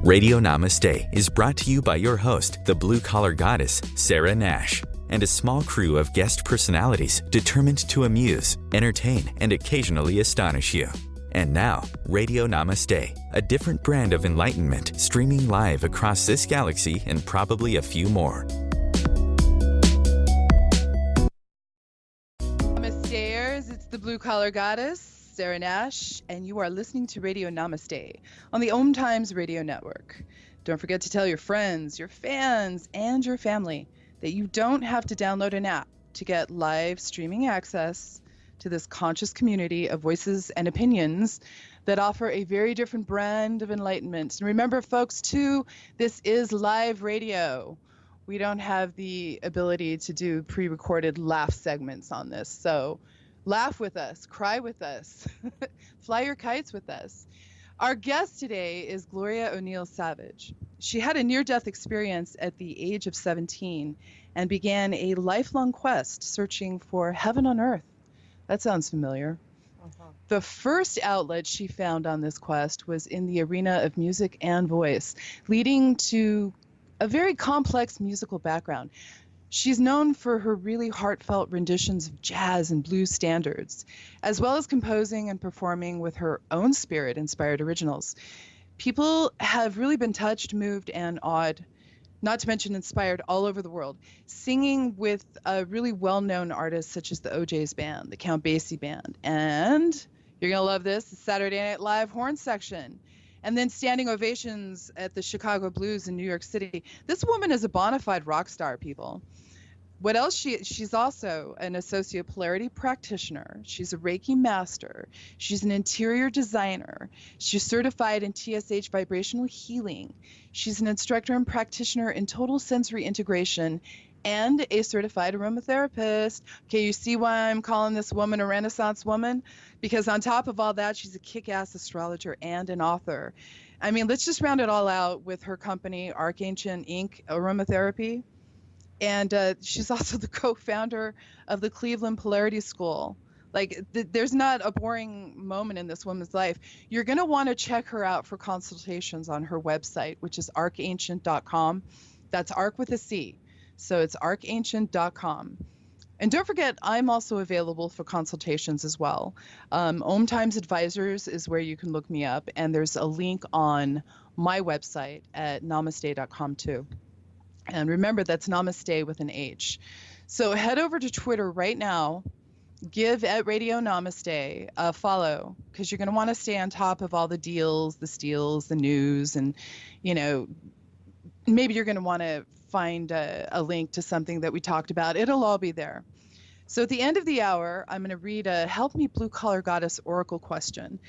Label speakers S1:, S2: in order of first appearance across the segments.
S1: Radio Namaste is brought to you by your host, the blue-collar goddess, Sarah Nash, and a small crew of guest personalities determined to amuse, entertain, and occasionally astonish you. And now, Radio Namaste, a different brand of enlightenment streaming live across this galaxy and probably a few more.
S2: Namasters, it's the blue-collar goddess, Sarah Nash, and you are listening to Radio Namaste on the OMTimes radio network. Don't forget to tell your friends, your fans, and your family that you don't have to download an app to get live streaming access to this conscious community of voices and opinions that offer a very different brand of enlightenment. And remember, folks, too, this is live radio. We don't have the ability to do pre-recorded laugh segments on this. So laugh with us, cry with us, fly your kites with us. Our guest today is Gloria O'Neil-Savage. She had a near-death experience at the age of 17 and began a lifelong quest searching for heaven on earth. That sounds familiar. The first outlet she found on this quest was in the arena of music and voice, leading to a very complex musical background. She's known for her really heartfelt renditions of jazz and blues standards, as well as composing and performing with her own spirit-inspired originals. People have really been touched, moved, and awed, not to mention inspired all over the world, singing with really well-known artists such as the OJ's Band, the Count Basie Band, and you're going to love this, the Saturday Night Live horn section, and then standing ovations at the Chicago Blues in New York City. This woman is a bona fide rock star, people. What else? She's also an associate polarity practitioner. She's a Reiki master. She's an interior designer. She's certified in TSH vibrational healing. She's an instructor and practitioner in total sensory integration and a certified aromatherapist. Okay, you see why I'm calling this woman a Renaissance woman? Because on top of all that, she's a kick-ass astrologer and an author. I mean, let's just round it all out with her company, ArcAncient Inc. Aromatherapy. And she's also the co-founder of the Cleveland Polarity School. Like, there's not a boring moment in this woman's life. You're going to want to check her out for consultations on her website, which is arcancient.com. That's arc with a C. So it's arcancient.com. And don't forget, I'm also available for consultations as well. OMTimes Advisors is where you can look me up. And there's a link on my website at namaste.com too. And remember, that's Namaste with an H. So head over to Twitter right now, give at Radio Namaste a follow, because you're going to want to stay on top of all the deals, the steals, the news, and, you know, maybe you're going to want to find a link to something that we talked about. It'll all be there. So at the end of the hour, I'm going to read a Help Me Blue Collar Goddess Oracle question.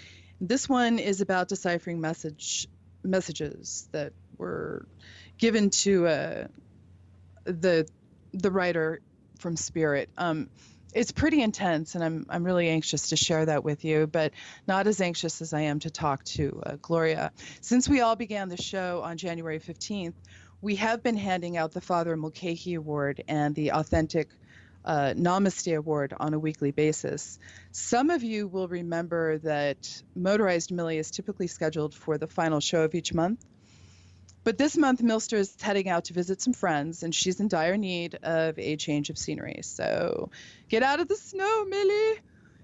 S2: This one is about deciphering messages that were given to the writer from Spirit. It's pretty intense, and I'm really anxious to share that with you, but not as anxious as I am to talk to Gloria. Since we all began the show on January 15th, we have been handing out the Father Mulcahy Award and the Authentic Namaste Award on a weekly basis. Some of you will remember that Motorized Millie is typically scheduled for the final show of each month. But this month, Milster is heading out to visit some friends, and she's in dire need of a change of scenery. So get out of the snow, Millie.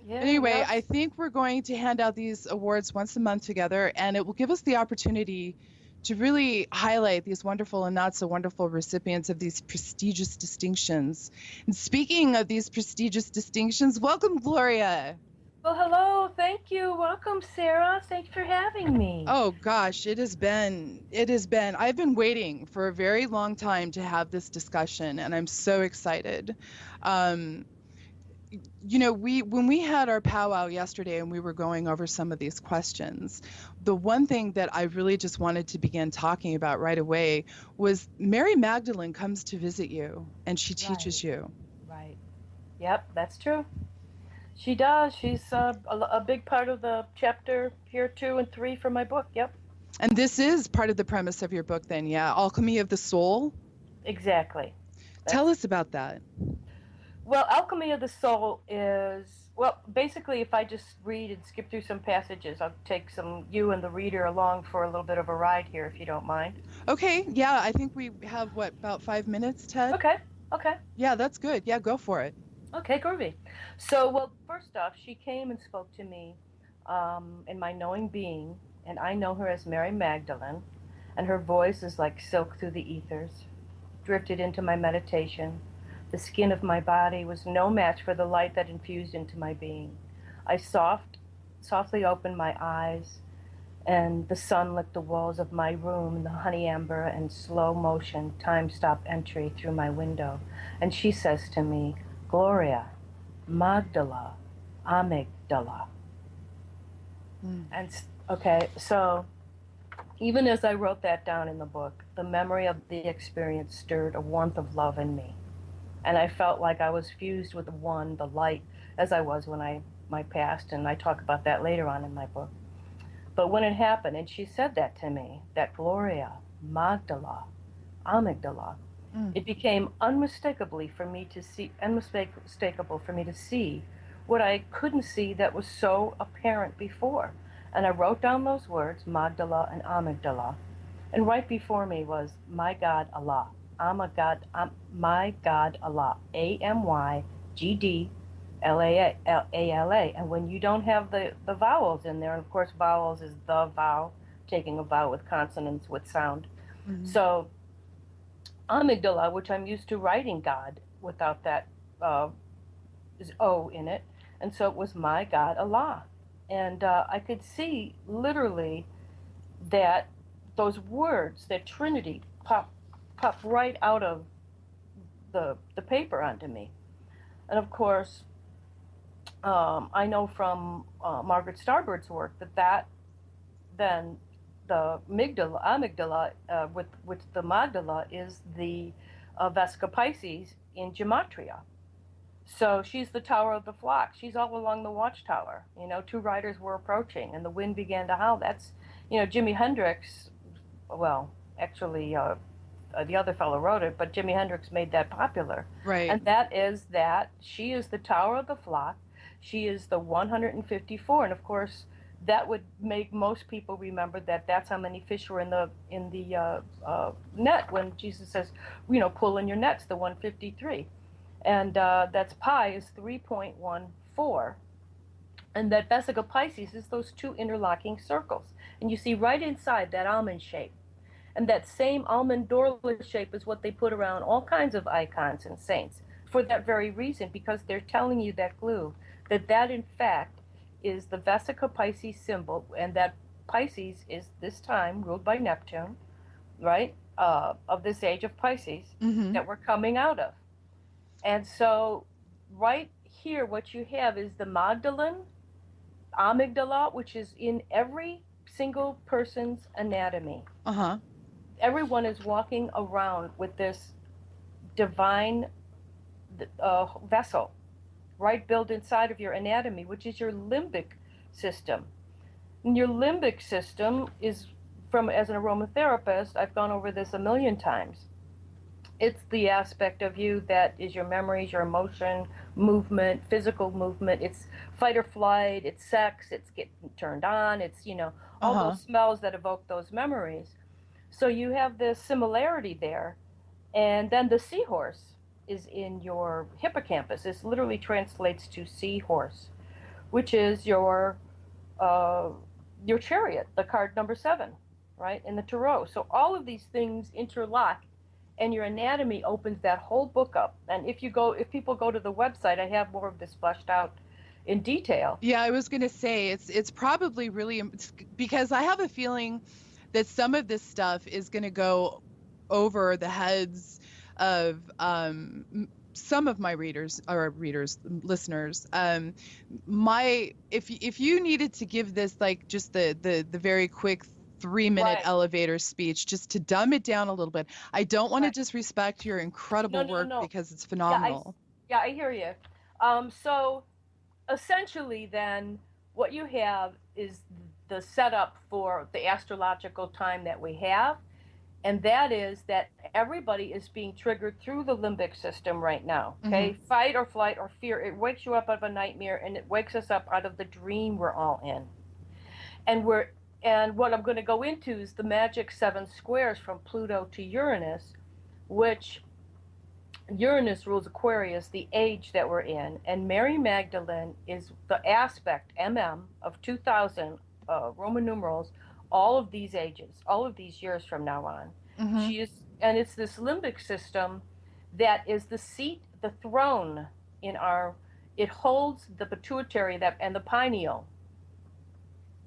S2: Yeah, anyway, yes. I think we're going to hand out these awards once a month together, and it will give us the opportunity to really highlight these wonderful and not so wonderful recipients of these prestigious distinctions. And speaking of these prestigious distinctions, welcome, Gloria.
S3: Well, hello. Thank you. Welcome, Sarah. Thank you for having me.
S2: Oh, gosh, it has been, I've been waiting for a very long time to have this discussion, and I'm so excited. You know, when we had our powwow yesterday and we were going over some of these questions, the one thing that I really just wanted to begin talking about right away was Mary Magdalene comes to visit you, and she teaches you.
S3: Right. Yep, that's true. She does. She's a big part of the chapter here 2 and 3 for my book. Yep.
S2: And this is part of the premise of your book then, yeah? Alchemy of the Soul?
S3: Exactly.
S2: Tell us about that.
S3: Well, Alchemy of the Soul is Well, basically, if I just read and skip through some passages, I'll take you and the reader along for a little bit of a ride here, if you don't mind.
S2: Okay, yeah, I think we have what, about 5 minutes, Ted?
S3: Okay, okay,
S2: Yeah, that's good. Yeah, go for it.
S3: okay, groovy. So, well, first off, she came and spoke to me in my knowing being, and I know her as Mary Magdalene, and her voice is like silk through the ethers, drifted into my meditation. The skin of my body was no match for the light that infused into my being. I softly opened my eyes, and the sun lit the walls of my room in the honey amber and slow motion time stop entry through my window. And she says to me, Gloria, Magdala, amygdala.
S2: Mm.
S3: And okay, so even as I wrote that down in the book, the memory of the experience stirred a warmth of love in me. And I felt like I was fused with the light, as I was when my past, and I talk about that later on in my book. But when it happened, and she said that to me, that Gloria, Magdala, amygdala,
S2: Mm.
S3: it became unmistakable for me to see what I couldn't see that was so apparent before. And I wrote down those words, Magdala and amygdala, and right before me was my God Allah. My God Allah. AMYGDLAA. And when you don't have the vowels in there, and of course vowels is the vow, taking a vow with consonants with sound.
S2: Mm-hmm.
S3: So amygdala, which I'm used to writing God without that is O in it, and so it was my God Allah. And I could see literally that those words, that Trinity, pop right out of the paper onto me. And of course, I know from Margaret Starbird's work that then the amygdala with the Magdala is the Vesica Pisces in Gematria. So she's the tower of the flock. She's all along the watchtower. You know, two riders were approaching, and the wind began to howl. That's, Jimi Hendrix. Well, actually, the other fellow wrote it, but Jimi Hendrix made that popular.
S2: Right.
S3: And that is that she is the tower of the flock. She is the 154, and of course, that would make most people remember that that's how many fish were in the net when Jesus says, pull in your nets, the 153. And that's pi is 3.14. And that Vesica Pisces is those two interlocking circles. And you see right inside that almond shape. And that same almond doorless shape is what they put around all kinds of icons and saints for that very reason, because they're telling you that glue, that in fact is the Vesica Pisces symbol, and that Pisces is this time ruled by Neptune, right, of this age of Pisces
S2: Mm-hmm.
S3: that we're coming out of. And so right here, what you have is the Magdalene, amygdala, which is in every single person's anatomy.
S2: Uh-huh.
S3: Everyone is walking around with this divine vessel, right, built inside of your anatomy, which is your limbic system. And your limbic system is, as an aromatherapist, I've gone over this a million times. It's the aspect of you that is your memories, your emotion, movement, physical movement. It's fight or flight, it's sex, it's getting turned on, it's, all those smells that evoke those memories. So you have this similarity there. And then the seahorse is in your hippocampus. This literally translates to seahorse, which is your chariot, the card number 7, right, in the tarot. So all of these things interlock, and your anatomy opens that whole book up. And if people go to the website, I have more of this fleshed out in detail.
S2: Yeah, I was going to say it's probably really because I have a feeling that some of this stuff is going to go over the heads of some of my listeners. If you needed to give this like just the very quick 3-minute
S3: Right.
S2: elevator speech just to dumb it down a little bit. I don't want to
S3: Right.
S2: disrespect your incredible work because it's phenomenal.
S3: Yeah, I hear you. So essentially then what you have is the setup for the astrological time that we have. And that is that everybody is being triggered through the limbic system right now. Okay, fight or flight or fear. It wakes you up out of a nightmare, and it wakes us up out of the dream we're all in. And what I'm going to go into is the magic 7 squares from Pluto to Uranus, which Uranus rules Aquarius, the age that we're in, and Mary Magdalene is the aspect, of 2000 Roman numerals, all of these ages, all of these years from now on. She is, and it's this limbic system that is the seat, the throne in our, it holds the pituitary that and the pineal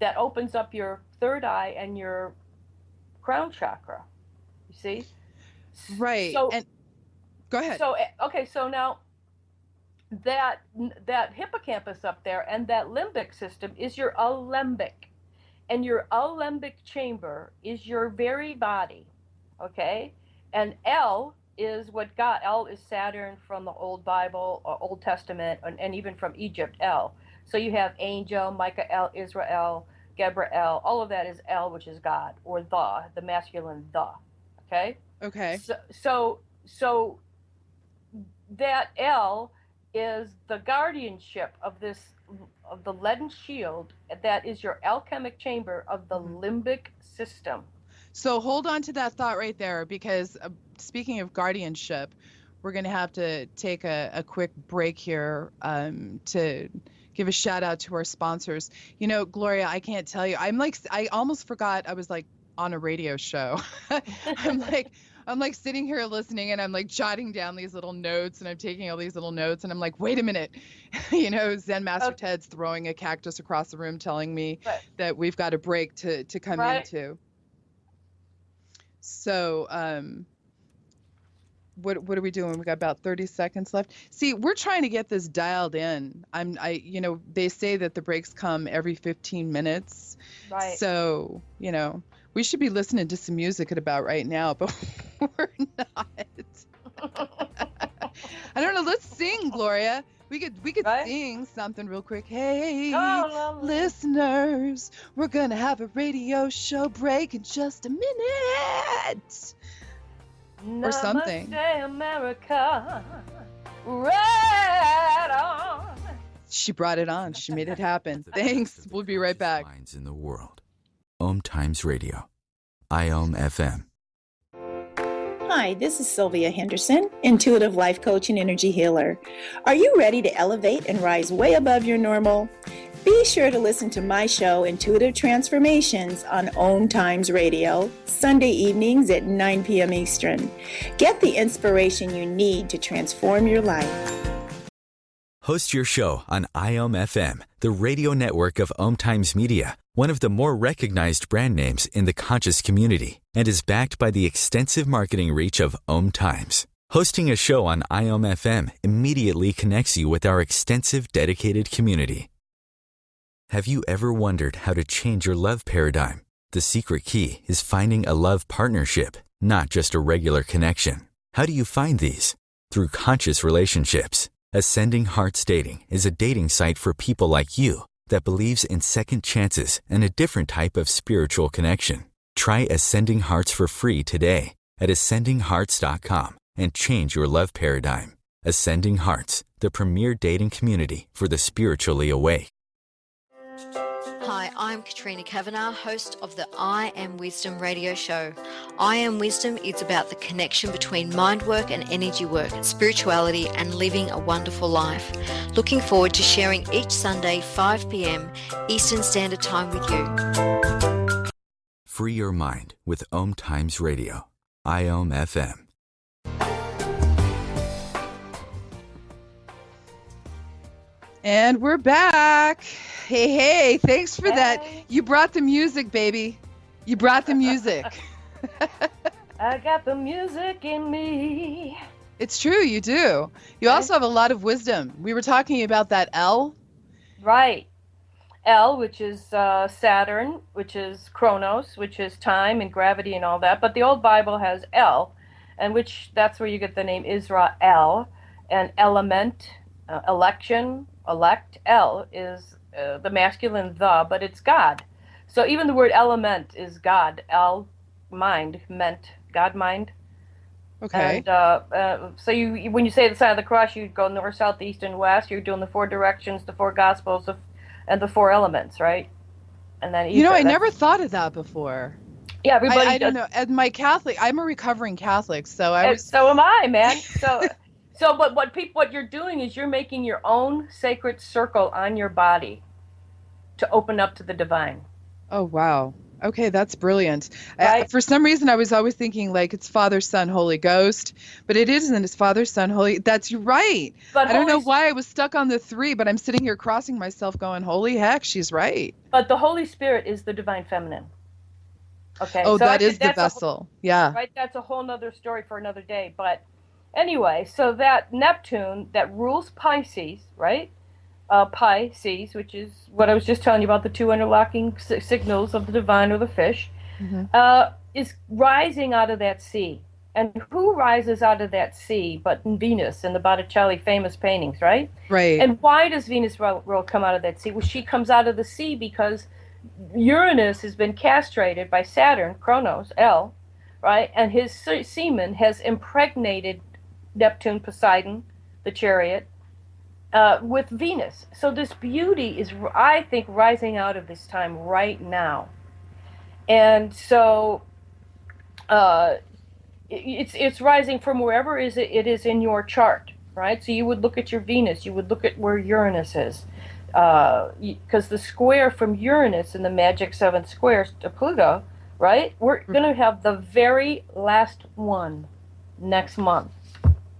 S3: that opens up your third eye and your crown chakra. You see?
S2: Right.
S3: So,
S2: and go ahead.
S3: So, okay, so now that hippocampus up there and that limbic system is your alembic. And your alembic chamber is your very body. Okay? And L is what God, L is Saturn from the Old Bible or Old Testament, and even from Egypt, L. So you have angel, Michael, Israel, Gabriel, all of that is L, which is God, or the masculine the. Okay?
S2: Okay.
S3: So that L is the guardianship of the leaden shield that is your alchemic chamber of the limbic system.
S2: So hold on to that thought right there, because speaking of guardianship, we're going to have to take a quick break here to give a shout out to our sponsors. You know, Gloria, I can't tell you. I almost forgot I was like on a radio show. I'm like sitting here listening, and I'm like jotting down these little notes, and I'm taking all these little notes, and I'm like, wait a minute. You know, Zen Master Ted's throwing a cactus across the room telling me that we've got a break to come into. So, what are we doing? We got about 30 seconds left. See, we're trying to get this dialed in. You know, they say that the breaks come every 15 minutes.
S3: Right.
S2: So, you know, we should be listening to some music at about right now, but we're not. I don't know. Let's sing, Gloria. We could sing something real quick. Hey, listeners, we're going to have a radio show break in just a minute. Or something.
S3: Namaste, America. Right on.
S2: She brought it on. She made it happen. Thanks. We'll be right back.
S1: Minds in the world. OMTimes Radio. IOM FM.
S4: Hi, this is Sylvia Henderson, intuitive life coach and energy healer. Are you ready to elevate and rise way above your normal? Be sure to listen to my show, Intuitive Transformations, on OMTimes Radio, Sunday evenings at 9 p.m. Eastern. Get the inspiration you need to transform your life.
S1: Host your show on IOM FM, the radio network of OMTimes Media, one of the more recognized brand names in the conscious community, and is backed by the extensive marketing reach of OMTimes. Hosting a show on IOM FM immediately connects you with our extensive dedicated community. Have you ever wondered how to change your love paradigm? The secret key is finding a love partnership, not just a regular connection. How do you find these? Through conscious relationships. Ascending Hearts Dating is a dating site for people like you that believes in second chances and a different type of spiritual connection. Try Ascending Hearts for free today at ascendinghearts.com and change your love paradigm. Ascending Hearts, the premier dating community for the spiritually awake.
S5: Hi, I'm Katrina Kavanagh, host of the I Am Wisdom radio show. I Am Wisdom is about the connection between mind work and energy work, spirituality, and living a wonderful life. Looking forward to sharing each Sunday, 5 p.m. Eastern Standard Time with you.
S1: Free your mind with OMTimes Radio. IOM FM.
S2: And we're back. Hey, thanks for that. You brought the music, baby. You brought the music.
S3: I got the music in me.
S2: It's true, you do. You also have a lot of wisdom. We were talking about that L.
S3: Right. L, which is Saturn, which is Chronos, which is time and gravity and all that. But the old Bible has L, and that's where you get the name Israel. And element, election, elect. L is the masculine the, but it's God. So even the word element is God. El, mind, meant God mind.
S2: Okay.
S3: And so when you say the sign of the cross, you go north, south, east, and west. You're doing the 4 directions, the 4 gospels, and the 4 elements, right? And then
S2: You know,
S3: ether.
S2: I never thought of that before.
S3: Yeah, everybody
S2: I don't
S3: does.
S2: know. And my Catholic, I'm a recovering Catholic, so I
S3: And
S2: was.
S3: so am I, man. So what you're doing is you're making your own sacred circle on your body to open up to the divine,
S2: Oh, wow. Okay, that's brilliant.
S3: right?
S2: For some reason, I was always thinking like it's Father, Son, Holy Ghost, but it isn't. It's Father, Son, Holy. That's right.
S3: But
S2: I don't know why I was stuck on the 3, but I'm sitting here crossing myself going, holy heck, she's right.
S3: but the Holy Spirit is the divine feminine. Okay,
S2: Oh,
S3: so
S2: that is the
S3: that's
S2: vessel. Yeah.
S3: right. That's a whole nother story for another day. But anyway, so that Neptune that rules Pisces, right? Pisces, which is what I was just telling you about, the 2 interlocking signals of the divine or the fish,
S2: Hmm.
S3: is rising out of that sea. And who rises out of that sea but Venus in the Botticelli famous paintings, right?
S2: Right.
S3: And why does Venus come out of that sea? Well, she comes out of the sea because Uranus has been castrated by Saturn, Kronos, L, right? And his semen has impregnated Neptune, Poseidon, the chariot, with Venus. So this beauty is, I think, rising out of this time right now. And so it's rising from wherever it is in your chart, right? So you would look at your Venus, you would look at where Uranus is, because the square from Uranus in the magic 7th squares to Pluto, right? We're going to have the very last one next month,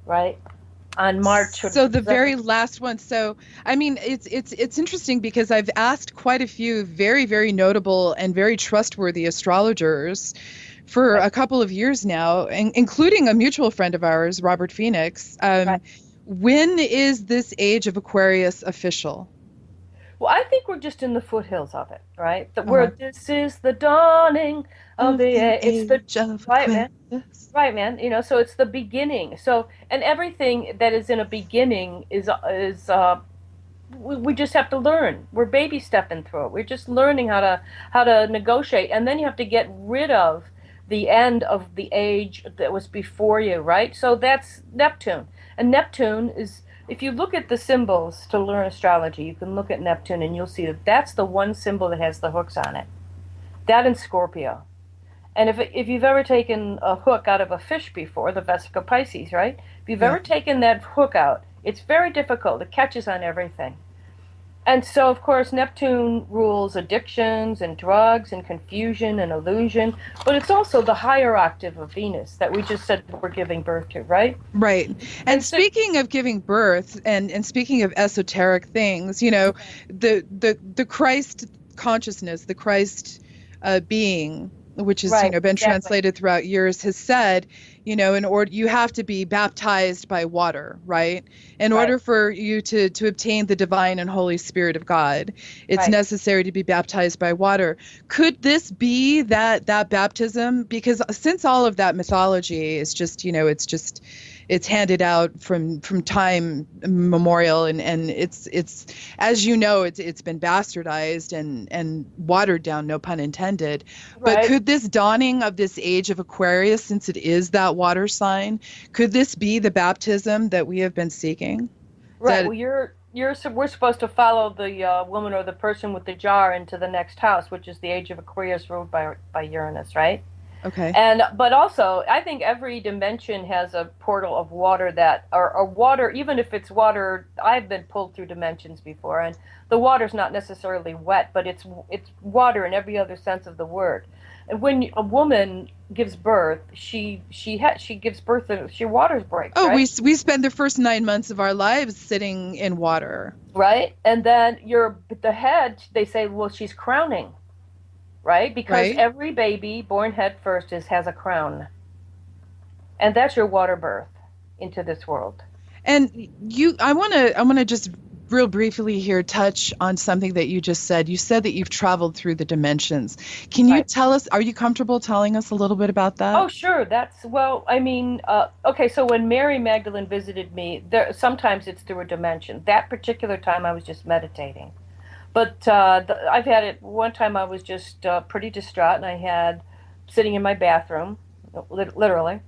S3: right? On March.
S2: So the very last one. So I mean, it's interesting because I've asked quite a few very notable and very trustworthy astrologers for
S3: Right.
S2: a couple of years now, including a mutual friend of ours, Robert Phoenix.
S3: Right.
S2: When is this age of Aquarius official?
S3: Well, I think we're just in the foothills of it, right? That
S2: Uh-huh.
S3: this is the dawning of the it's the
S2: age of
S3: right, man.
S2: Aquarius.
S3: Right, man. So it's the beginning. So, and everything that is in a beginning we just have to learn. We're baby stepping through it. We're just learning how to negotiate, and then you have to get rid of the end of the age that was before you, right? So that's Neptune, and Neptune is. If you look at the symbols to learn astrology, you can look at Neptune, and you'll see that that's the one symbol that has the hooks on it. That in Scorpio. And if you've ever taken a hook out of a fish before, the Vesica Pisces, right? If you've ever taken that hook out, it's very difficult. It catches on everything. And so, of course, Neptune rules addictions and drugs and confusion and illusion, but it's also the higher octave of Venus that we just said we're giving birth to, right?
S2: Right. And
S3: so,
S2: speaking of giving birth and speaking of esoteric things, the Christ consciousness, the Christ being, which has,
S3: right,
S2: been
S3: exactly.
S2: translated throughout years, has said, in order you have to be baptized by water, right? In order for you to obtain the divine and Holy Spirit of God, it's necessary to be baptized by water. Could this be that baptism? Because since all of that mythology is just, it's handed out from time immemorial, and it's as it's been bastardized and watered down, no pun intended. But could this dawning of this age of Aquarius, since it is that water sign, could this be the baptism that we have been seeking?
S3: Right. Well, we're supposed to follow the woman or the person with the jar into the next house, which is the age of Aquarius ruled by Uranus, right?
S2: Okay.
S3: But also, I think every dimension has a portal of water or water, even if it's water. I've been pulled through dimensions before, and the water's not necessarily wet, but it's water in every other sense of the word. And when a woman gives birth, she gives birth and she waters breaks.
S2: Oh,
S3: right?
S2: we spend the first 9 months of our lives sitting in water.
S3: Right, and then the head. They say, well, she's crowning. Right? Because every baby born head first has a crown. And that's your water birth into this world.
S2: And I want to just real briefly here touch on something that you just said. You said that you've traveled through the dimensions. Can you tell us, are you comfortable telling us a little bit about that?
S3: Oh, sure. Okay, so when Mary Magdalene visited me, sometimes it's through a dimension. That particular time I was just meditating. But I've had it one time. I was just pretty distraught, and I had sitting in my bathroom. literally.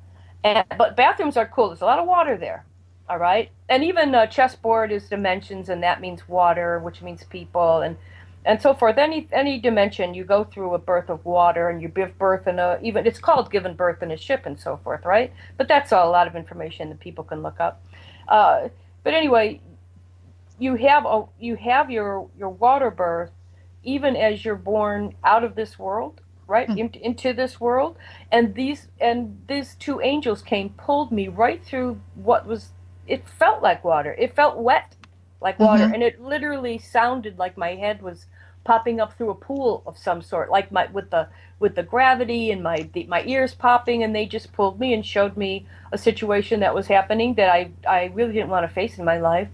S3: But bathrooms are cool. There's a lot of water there. All right. And even chessboard is dimensions, and that means water, which means people, and so forth. Any dimension, you go through a birth of water, and you give birth in even it's called giving birth in a ship and so forth, right? But that's a lot of information that people can look up. But anyway, you have your water birth even as you're born out of this world, right, into this world, and these two angels came, pulled me right through what was, it felt like water, it felt wet like water, and it literally sounded like my head was popping up through a pool of some sort, like with the gravity and my ears popping, and they just pulled me and showed me a situation that was happening that I really didn't want to face in my life,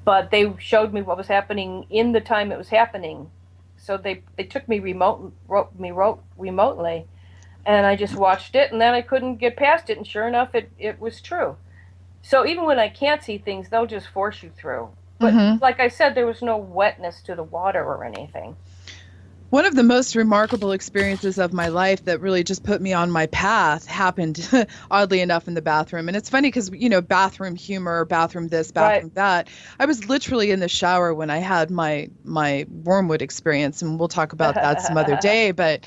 S3: but they showed me what was happening in the time it was happening. So they took me remotely, and I just watched it, and then I couldn't get past it, and sure enough, it was true. So even when I can't see things, they'll just force you through. But like I said, there was no wetness to the water or anything.
S2: One of the most remarkable experiences of my life that really just put me on my path happened, oddly enough, in the bathroom. And it's funny because, bathroom humor, bathroom this, bathroom that. I was literally in the shower when I had my wormwood experience, and we'll talk about that some other day. But,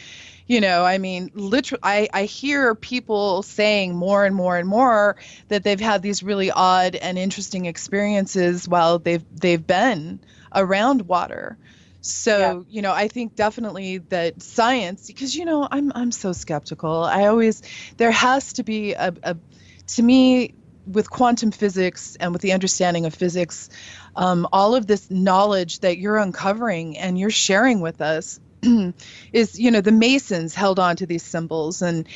S2: literally, I hear people saying more and more and more that they've had these really odd and interesting experiences while they've been around water. So, I think definitely that science, because, I'm so skeptical. There has to be to me, with quantum physics and with the understanding of physics, all of this knowledge that you're uncovering and you're sharing with us is, the Masons held on to these symbols, and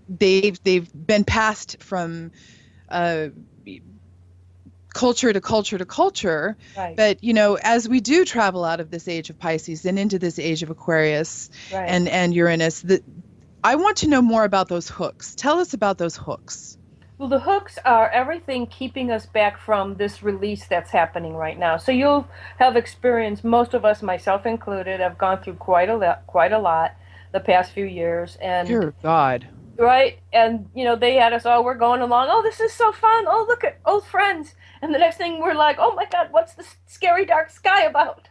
S2: they've been passed from culture to culture to culture. Right. But, as we do travel out of this age of Pisces and into this age of Aquarius and Uranus, I want to know more about those hooks. Tell us about those hooks.
S3: Well, the hooks are everything keeping us back from this release that's happening right now. So you'll have experienced, most of us, myself included, have gone through quite a lot the past few years. And
S2: dear God.
S3: Right? And, they had us, we're going along. Oh, this is so fun. Oh, look at old friends. And the next thing we're like, oh my God, what's this scary dark sky about?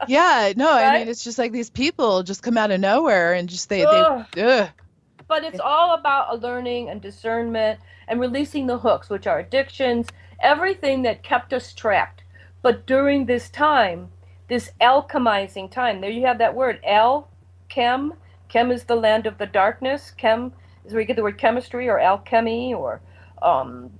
S2: Yeah, no, right? I mean, it's just like these people just come out of nowhere and just
S3: But it's all about learning and discernment and releasing the hooks, which are addictions, everything that kept us trapped. But during this time, this alchemizing time, there you have that word, chem. Chem is the land of the darkness. Chem is where you get the word chemistry or alchemy, or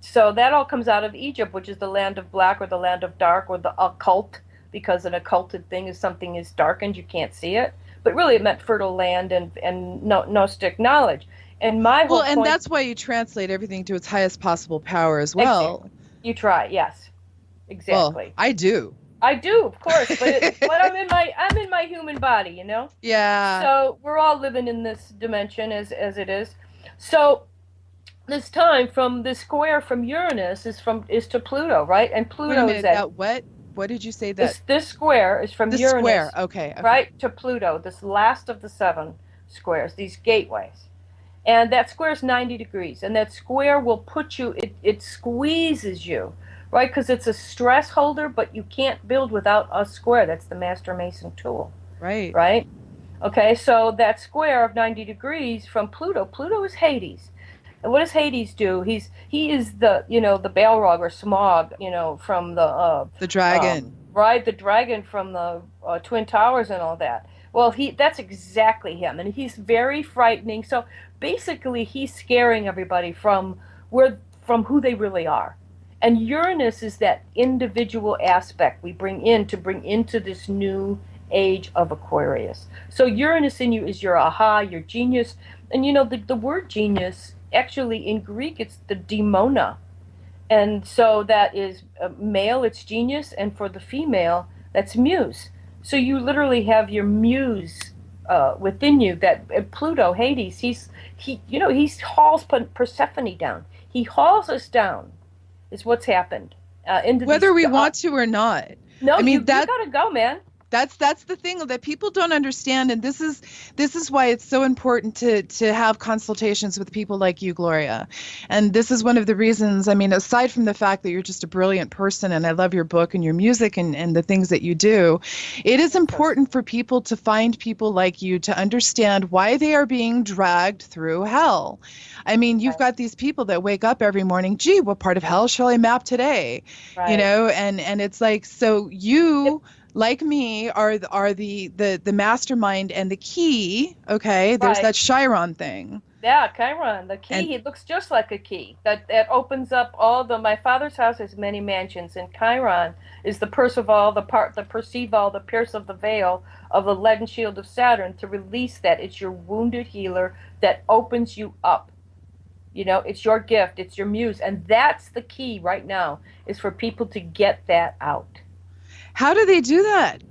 S3: so that all comes out of Egypt, which is the land of black or the land of dark or the occult, because an occulted thing is something is darkened, you can't see it. But really it meant fertile land and Gnostic knowledge. And my whole
S2: point, that's why you translate everything to its highest possible power as well.
S3: Exactly. You try, yes. Exactly.
S2: Well, I do.
S3: I do, of course, but I'm in my human body,
S2: Yeah.
S3: So we're all living in this dimension as it is. So this time from the square from Uranus is to Pluto, right? And Pluto is
S2: that what did you say that?
S3: This square is from Uranus.
S2: Square, okay.
S3: Right, to Pluto, this last of the 7 squares, these gateways. And that square is 90 degrees, and that square will put you, it squeezes you, right? Because it's a stress holder, but you can't build without a square. That's the Master Mason tool.
S2: Right.
S3: Right? Okay, so that square of 90 degrees from Pluto is Hades. And what does Hades do? He is the, the Balrog or Smog, from the
S2: dragon.
S3: Right, the dragon from the Twin Towers and all that. Well, that's exactly him, and he's very frightening. So basically, he's scaring everybody from who they really are. And Uranus is that individual aspect we bring into this new age of Aquarius. So Uranus in you is your aha, your genius. And the word genius, actually in Greek, it's the daimona. And so that is male, it's genius, and for the female, that's muse. So you literally have your muse within you. That Pluto, Hades, he hauls Persephone down. He hauls us down. Is what's happened.
S2: Whether we want to or not.
S3: No, I mean, you gotta go, man.
S2: That's the thing that people don't understand, and this is why it's so important to have consultations with people like you, Gloria. And this is one of the reasons, I mean, aside from the fact that you're just a brilliant person and I love your book and your music and the things that you do, it is important for people to find people like you to understand why they are being dragged through hell. I mean, you've got these people that wake up every morning, gee, what part of hell shall I map today? You
S3: Right.
S2: know, and it's like, so you like me are the mastermind and the key. Okay, there's
S3: Right.
S2: that Chiron thing.
S3: Yeah, Chiron, the key,
S2: And
S3: he looks just like a key. That opens up all the my father's house has many mansions, and Chiron is the purse of all, the part, the perceival, the pierce of the veil of the leaden shield of Saturn to release that. It's your wounded healer that opens you up. You know, it's your gift, it's your muse, and that's the key right now, is for people to get that out.
S2: how do they do that?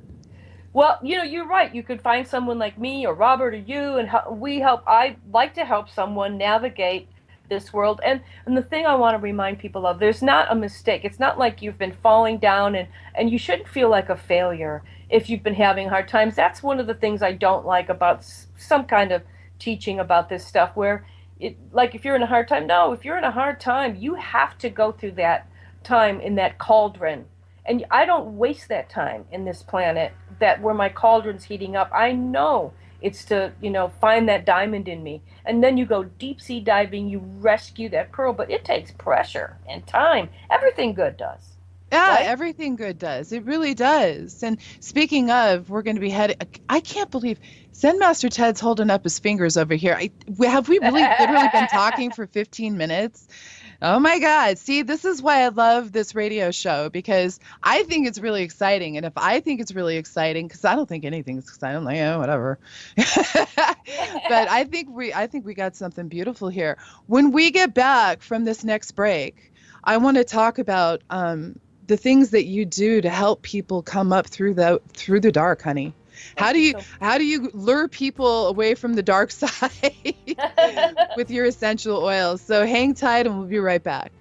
S3: Well, you know, you're right. You could find someone like me or Robert or you, and we help. I like to help someone navigate this world. And the thing I want to remind people of, there's not a mistake. It's not like you've been falling down, and you shouldn't feel like a failure if you've been having hard times. That's one of the things I don't like about some kind of teaching about this stuff, where like if you're in a hard time, no, if you're in a hard time, you have to go through that time in that cauldron. And I don't waste that time in this planet that where my cauldron's heating up. I know it's to, you know, find that diamond in me. And then you go deep sea diving, you rescue that pearl, but it takes pressure and time. Everything good does.
S2: Yeah,
S3: Right?
S2: everything good does. It really does. And speaking of, we're going to be headed. I can't believe Zen Master Ted's holding up his fingers over here. Have we really literally been talking for 15 minutes? Oh my God. See, this is why I love this radio show, because I think it's really exciting. And if I think it's really exciting, because I don't think anything's exciting, I'm like, yeah, whatever. But I think we got something beautiful here. When we get back from this next break, I want to talk about the things that you do to help people come up through the dark, honey. How do you lure people away from the dark side with your essential oils? So hang tight and we'll be right back.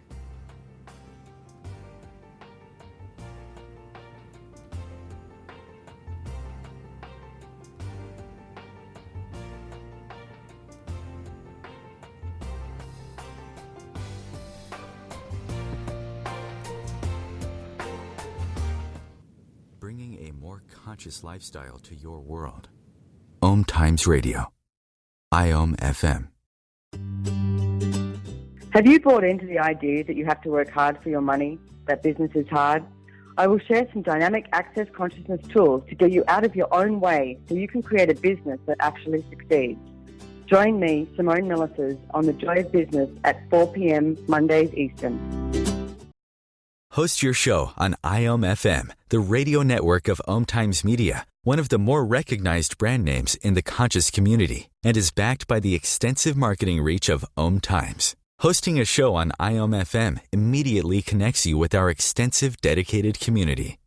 S1: Bringing a more conscious lifestyle to your world. OMTimes Radio. IOM FM.
S6: Have you bought into the idea that you have to work hard for your money, that business is hard? I will share some dynamic access consciousness tools to get you out of your own way so you can create a business that actually succeeds. Join me, Simone Millisers, on The Joy of Business at 4 p.m. Mondays Eastern.
S1: Host your show on IOM FM, the radio network of OMTimes Media, one of the more recognized brand names in the conscious community, and is backed by the extensive marketing reach of OMTimes. Hosting a show on IOM FM immediately connects you with our extensive dedicated community.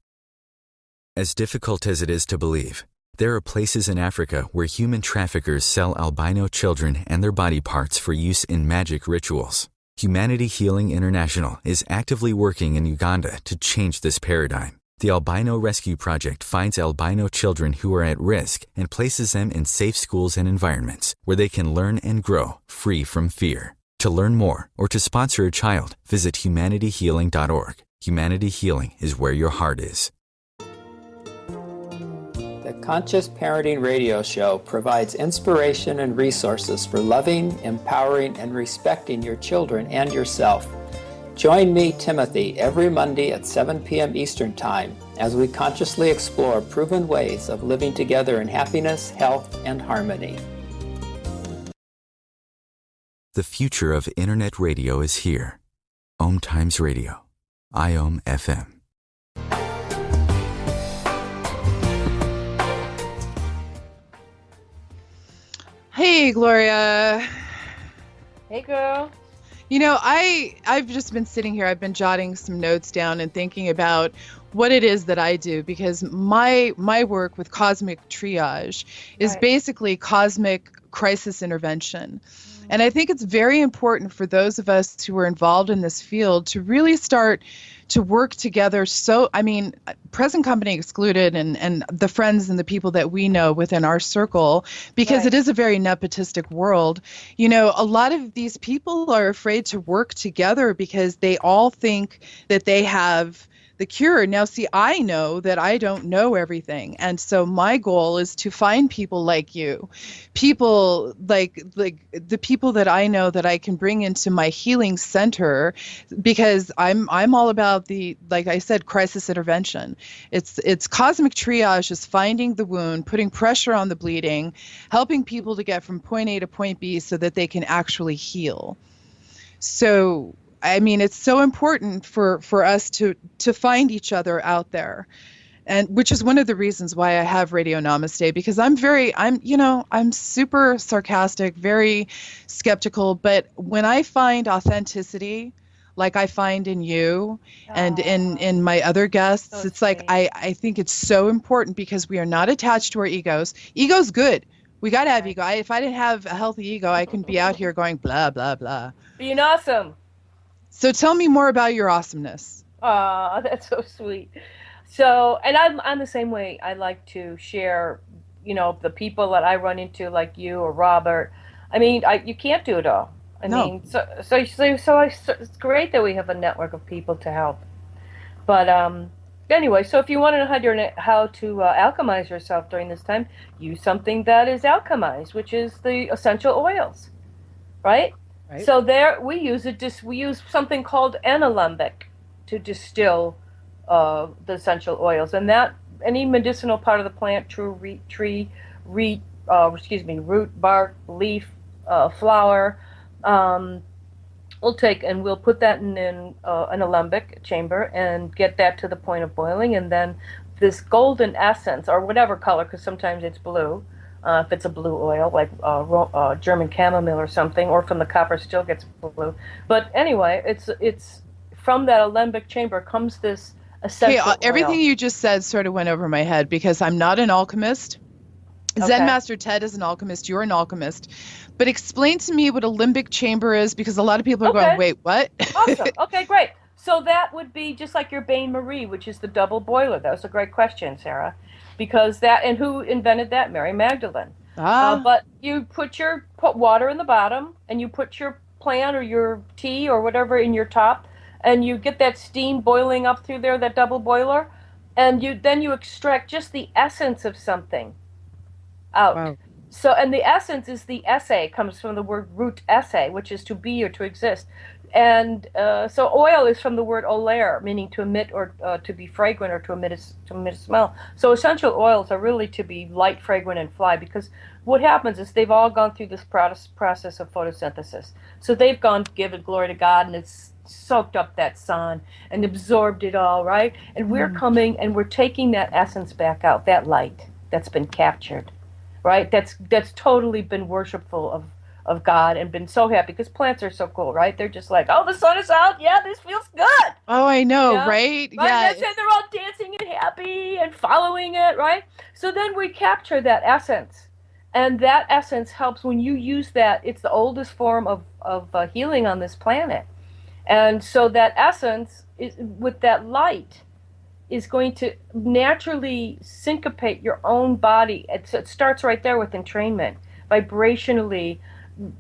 S1: As difficult as it is to believe, there are places in Africa where human traffickers sell albino children and their body parts for use in magic rituals. Humanity Healing International is actively working in Uganda to change this paradigm. The Albino Rescue Project finds albino children who are at risk and places them in safe schools and environments where they can learn and grow free from fear. To learn more or to sponsor a child, visit humanityhealing.org. Humanity Healing is where your heart is.
S7: The Conscious Parenting Radio Show provides inspiration and resources for loving, empowering, and respecting your children and yourself. Join me, Timothy, every Monday at 7 p.m. Eastern Time as we consciously explore proven ways of living together in happiness, health, and harmony.
S1: The future of Internet radio is here. OMTimes Radio. IOM FM.
S2: Hey, Gloria.
S3: Hey, girl.
S2: You know, I've just been sitting here. I've been jotting some notes down and thinking about what it is that I do, because my work with cosmic triage is basically cosmic crisis intervention. And I think it's very important for those of us who are involved in this field to really start to work together. So, I mean, present company excluded, and the friends and the people that we know within our circle, because it is a very nepotistic world. You know, a lot of these people are afraid to work together because they all think that they have the cure. Now, see, I know that I don't know everything. And so my goal is to find people like you, people like the people that I know that I can bring into my healing center, because I'm all about the, like I said, crisis intervention. It's cosmic triage, is finding the wound, putting pressure on the bleeding, helping people to get from point A to point B so that they can actually heal. So, I mean, it's so important for us to find each other out there. And which is one of the reasons why I have Radio Namaste, because I'm super sarcastic, very skeptical, but when I find authenticity, like I find in you and in my other guests, it's like I think it's so important, because we are not attached to our egos. Ego's good. We got to have ego. If I didn't have a healthy ego, I couldn't be out here going blah, blah, blah.
S3: Being awesome.
S2: So tell me more about your awesomeness.
S3: That's so sweet. So, and I'm the same way. I like to share, the people that I run into, like you or Robert. I mean, you can't do it all. I mean, so it's great that we have a network of people to help. But anyway, so if you want to know how to alchemize yourself during this time, use something that is alchemized, which is the essential oils, right? So there we use something called an alembic to distill the essential oils, and that any medicinal part of the plant, root, bark, leaf, flower, we'll take and we'll put that in an alembic chamber and get that to the point of boiling, and then this golden essence, or whatever color, because sometimes it's blue. If it's a blue oil, like German chamomile or something, or from the copper still gets blue. But anyway, it's from that alembic chamber comes this essential oil.
S2: Everything you just said sort of went over my head, because I'm not an alchemist. Zen Master Ted is an alchemist. You're an alchemist. But explain to me what a limbic chamber is, because a lot of people are going, wait, what?
S3: Awesome. Okay, great. So that would be just like your Bain Marie, which is the double boiler. That was a great question, Sarah. Because and who invented that? Mary Magdalene. But you put water in the bottom, and you put your plant or your tea or whatever in your top, and you get that steam boiling up through there, that double boiler, and then you extract just the essence of something out. Wow. So, and the essence is the esse, comes from the word root esse, which is to be or to exist. And so oil is from the word olere, meaning to emit or to be fragrant or to emit a smell. So essential oils are really to be light, fragrant, and fly, because what happens is they've all gone through this process of photosynthesis. So they've given glory to God, and it's soaked up that sun and absorbed it all, right? And we're coming and we're taking that essence back out, that light that's been captured, right? That's totally been worshipful of God and been so happy, because plants are so cool, right? They're just like, oh, the sun is out. Yeah, this feels good.
S2: Oh, I know, right?
S3: Yeah. And they're all dancing and happy and following it, right? So then we capture that essence. And that essence helps when you use that. It's the oldest form of healing on this planet. And so that essence, with that light, is going to naturally syncopate your own body. It starts right there with entrainment, vibrationally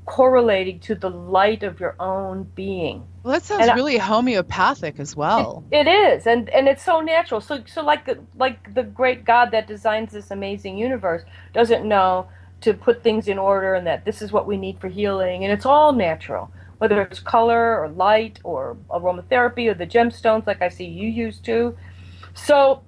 S3: correlating to the light of your own being.
S2: Well, that sounds really homeopathic as well.
S3: It is, and it's so natural. So like the great God that designs this amazing universe doesn't know to put things in order, and that this is what we need for healing, and it's all natural. Whether it's color or light or aromatherapy or the gemstones, like I see you use too. So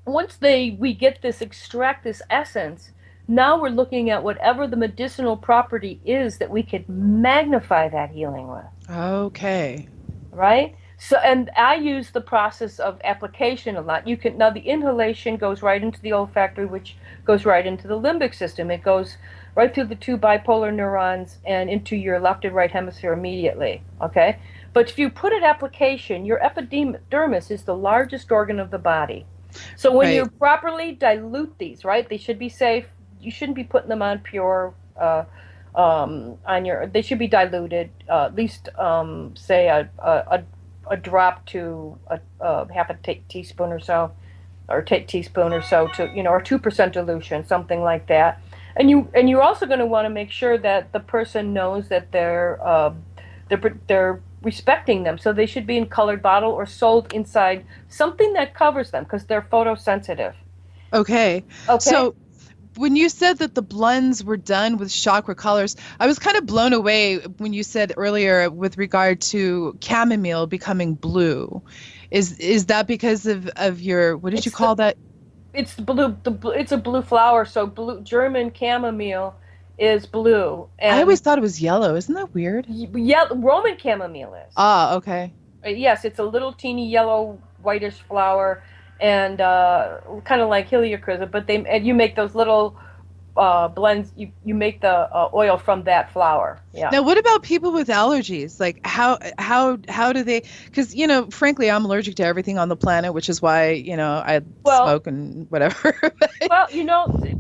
S3: once we extract this essence, now we're looking at whatever the medicinal property is that we could magnify that healing with.
S2: Okay.
S3: Right? So, and I use the process of application a lot. Now the inhalation goes right into the olfactory, which goes right into the limbic system. It goes right through the two bipolar neurons and into your left and right hemisphere immediately. Okay? But if you put an application, your epidermis is the largest organ of the body. So when
S2: Right.
S3: you properly dilute these, right, they should be safe. You shouldn't be putting them on pure, on your, they should be diluted, at least, say a drop to half a teaspoon or so, or teaspoon or so to, or 2% dilution, something like that. And you're also going to want to make sure that the person knows that they're respecting them. So they should be in colored bottle or sold inside something that covers them because they're photosensitive.
S2: Okay.
S3: Okay.
S2: So when you said that the blends were done with chakra colors, I was kind of blown away when you said earlier with regard to chamomile becoming blue. Is that because of your, what did you
S3: It's the
S2: call that?
S3: it's blue. It's a blue flower. So blue German chamomile is blue,
S2: I always
S3: and
S2: thought it was yellow. Isn't that weird?
S3: yeah, Roman chamomile is.
S2: Ah, okay.
S3: Yes, it's a little teeny yellow whitish flower, and kind of like heliochrysum. But and you make those little blends. You make the oil from that flower. Yeah.
S2: Now, what about people with allergies? Like how do they? Because frankly, I'm allergic to everything on the planet, which is why I
S3: Well,
S2: smoke and whatever.
S3: well,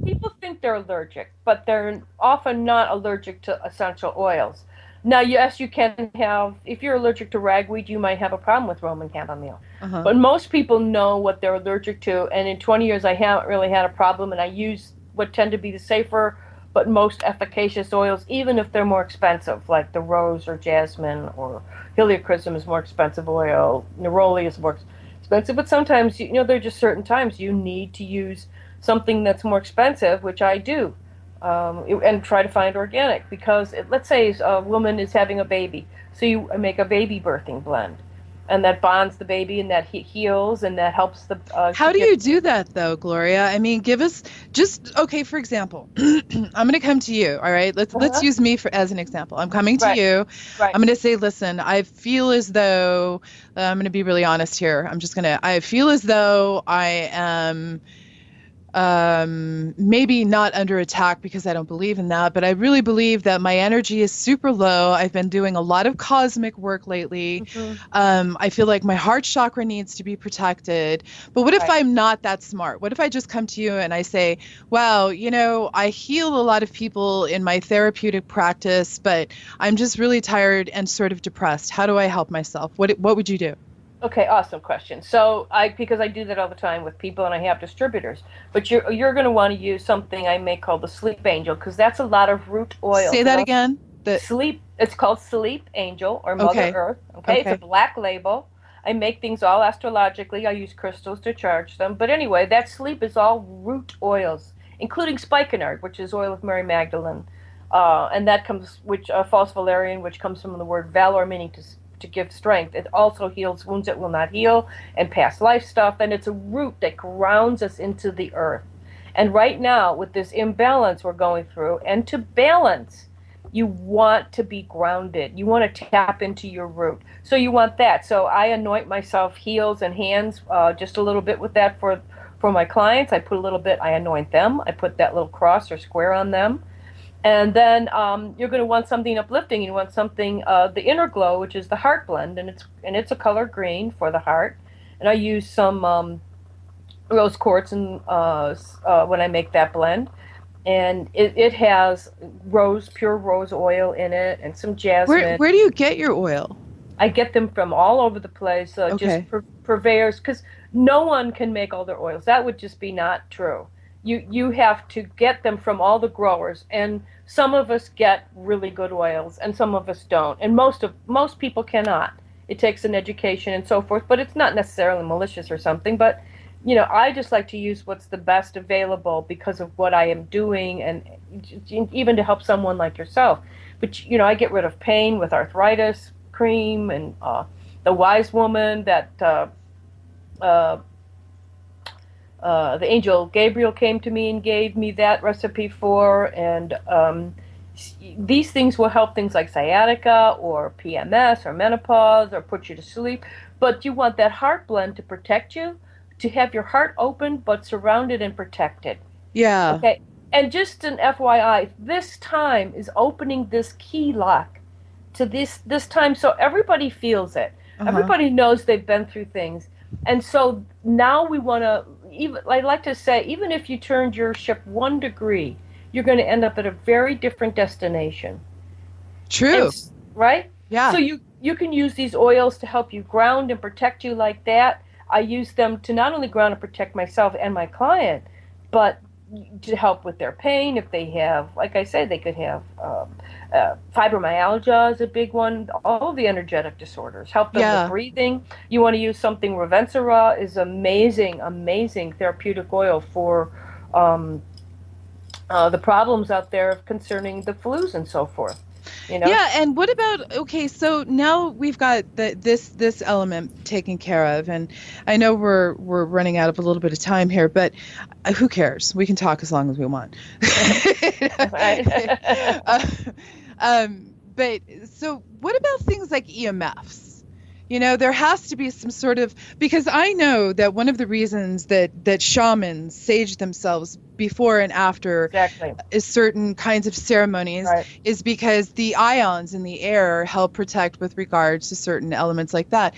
S3: people think they're allergic, but they're often not allergic to essential oils. Now, yes, you can have, if you're allergic to ragweed, you might have a problem with Roman chamomile.
S2: Uh-huh.
S3: But most people know what they're allergic to, and in 20 years, I haven't really had a problem, and I use what tend to be the safer but most efficacious oils, even if they're more expensive, like the rose or jasmine or heliochrysum is more expensive oil, neroli is more expensive, but sometimes, there are just certain times you need to use something that's more expensive, which I do, and try to find organic because let's say a woman is having a baby, so you make a baby birthing blend, and that bonds the baby and that heals and that helps the.
S2: How do you do that though, Gloria? I mean, give us just okay. For example, I'm going to come to you. All right, let's use me as an example. I'm coming to
S3: Right.
S2: you.
S3: Right.
S2: I'm going to say, listen, I feel as though I'm going to be really honest here. I feel as though I am maybe not under attack because I don't believe in that, but I really believe that my energy is super low. I've been doing a lot of cosmic work lately. I feel like my heart chakra needs to be protected. But what if
S3: Right.
S2: I'm not that smart? What if I just come to you and I say, wow, I heal a lot of people in my therapeutic practice, but I'm just really tired and sort of depressed. How do I help myself? What would you do?
S3: Okay, awesome question. So because I do that all the time with people and I have distributors, but you're going to want to use something I make called the Sleep Angel because that's a lot of root oils.
S2: Say that again.
S3: It's called Sleep Angel or Mother
S2: Okay.
S3: Earth. Okay, it's a black label. I make things all astrologically. I use crystals to charge them. But anyway, that sleep is all root oils, including spikenard, which is oil of Mary Magdalene, and that comes false valerian, which comes from the word valor, meaning to give strength. It also heals wounds that will not heal and past life stuff, and it's a root that grounds us into the earth. And right now, with this imbalance we're going through, and to balance, you want to be grounded. You want to tap into your root. So you want that. So I anoint myself heels and hands just a little bit with that for my clients. I put a little bit, I anoint them. I put that little cross or square on them. And then you're going to want something uplifting. You want something, the inner glow, which is the heart blend, and it's a color green for the heart. And I use some rose quartz and when I make that blend, and it has pure rose oil in it, and some jasmine.
S2: Where do you get your oil?
S3: I get them from all over the place,
S2: Okay.
S3: just purveyors, because no one can make all their oils. That would just be not true. You have to get them from all the growers, and some of us get really good oils and some of us don't, and most people cannot. It takes an education and so forth, but it's not necessarily malicious or something. But I just like to use what's the best available because of what I am doing, and even to help someone like yourself. But I get rid of pain with arthritis cream, and the wise woman that the angel Gabriel came to me and gave me that recipe for, and these things will help things like sciatica or PMS or menopause or put you to sleep. But you want that heart blend to protect you, to have your heart open but surrounded and protected.
S2: Yeah.
S3: Okay. And just an FYI, this time is opening this key lock to this time, so everybody feels it. Everybody knows they've been through things. And so now we want to, even, I like to say, even if you turned your ship 1 degree, you're going to end up at a very different destination.
S2: True.
S3: And, right?
S2: Yeah.
S3: So you can use these oils to help you ground and protect you like that. I use them to not only ground and protect myself and my client, but to help with their pain. If they have, like I said, they could have fibromyalgia is a big one. All the energetic disorders. Help them with breathing. You want to use something. Ravensara is amazing therapeutic oil for the problems out there concerning the flus and so forth. You know?
S2: Yeah, and what about, okay, so now we've got this element taken care of, and I know we're running out of a little bit of time here, but who cares? We can talk as long as we want. But so what about things like EMFs? You know, there has to be some sort of, because I know that one of the reasons that shamans sage themselves before and after is certain kinds of ceremonies is because the ions in the air help protect with regards to certain elements like that.